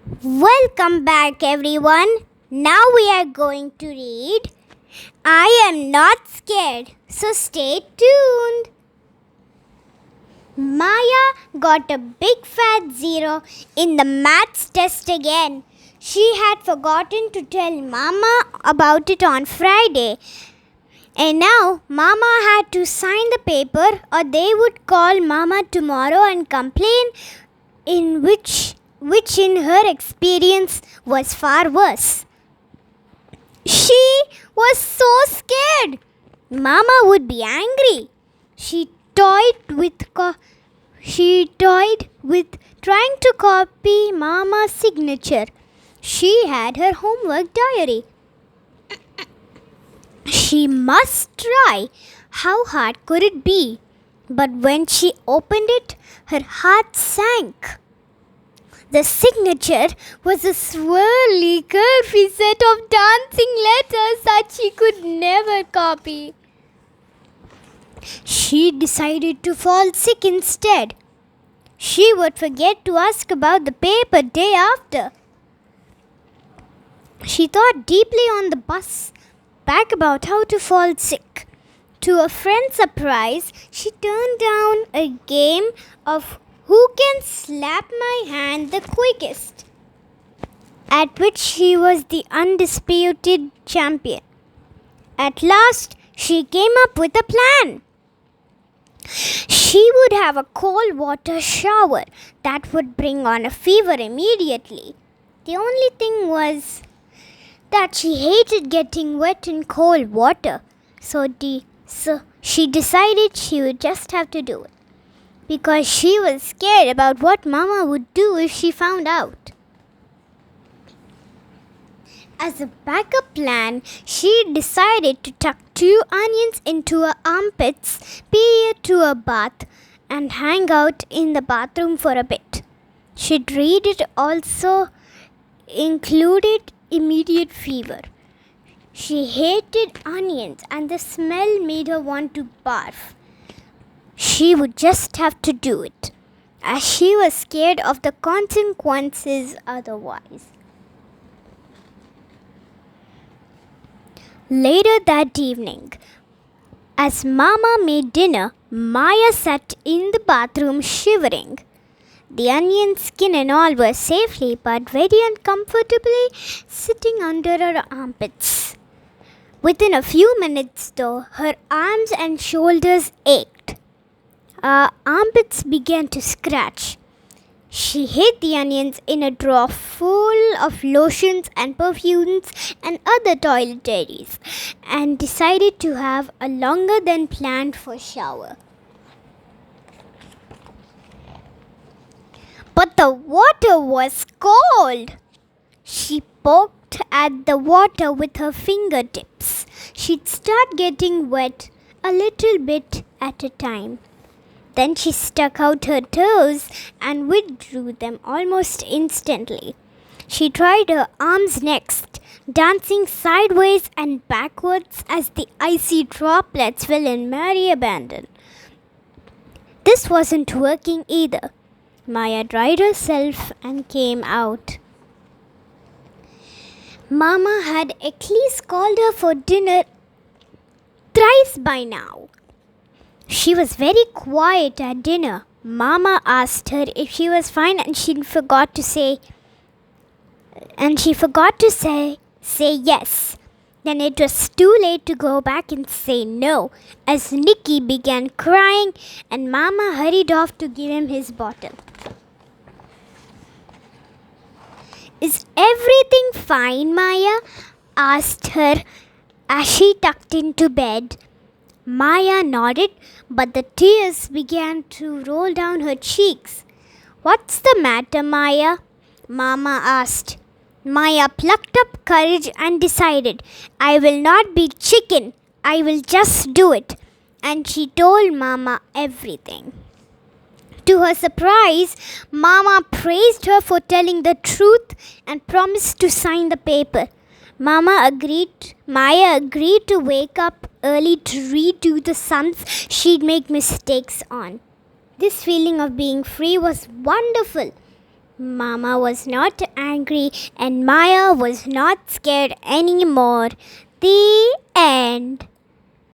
Welcome back, everyone. Now we are going to read I Am Not Scared, so stay tuned. Maya got a big fat 0 in the maths test again. She had forgotten to tell Mama about it on Friday. And now Mama had to sign the paper or they would call Mama tomorrow and complain, in which in her experience was far worse. She was so scared. Mama would be angry. She toyed with trying to copy Mama's signature. She had her homework diary. She must try. How hard could it be? But when she opened it, her heart sank. The signature was a swirly, curvy set of dancing letters that she could never copy. She decided to fall sick instead. She would forget to ask about the paper day after. She thought deeply on the bus back about how to fall sick. To a friend's surprise, she turned down a game of who can slap my hand the quickest, at which she was the undisputed champion. At last, she came up with a plan. She would have a cold water shower that would bring on a fever immediately. The only thing was that she hated getting wet in cold water, so she decided she would just have to do it, because she was scared about what Mama would do if she found out. As a backup plan, she decided to tuck 2 onions into her armpits, pay her to a bath, and hang out in the bathroom for a bit. She'd read it also included immediate fever. She hated onions and the smell made her want to barf. She would just have to do it, as she was scared of the consequences otherwise. Later that evening, as Mama made dinner, Maya sat in the bathroom shivering. The onion skin and all were safely but very uncomfortably sitting under her armpits. Within a few minutes, though, her arms and shoulders ached. Her armpits began to scratch. She hid the onions in a drawer full of lotions and perfumes and other toiletries and decided to have a longer than planned for shower. But the water was cold. She poked at the water with her fingertips. She'd start getting wet a little bit at a time. Then she stuck out her toes and withdrew them almost instantly. She tried her arms next, dancing sideways and backwards as the icy droplets fell in merry abandon. This wasn't working either. Maya dried herself and came out. Mama had at least called her for dinner thrice by now. She was very quiet at dinner. Mama asked her if she was fine and she forgot to say yes. Then it was too late to go back and say no, as Nicky began crying and Mama hurried off to give him his bottle. Is everything fine, Maya? Asked her as she tucked into bed. Maya nodded, but the tears began to roll down her cheeks. What's the matter, Maya? Mama asked. Maya plucked up courage and decided, I will not be chicken. I will just do it. And she told Mama everything. To her surprise, Mama praised her for telling the truth and promised to sign the paper. Maya agreed to wake up early to redo the sums she'd make mistakes on. This feeling of being free was wonderful. Mama was not angry and Maya was not scared anymore. The end.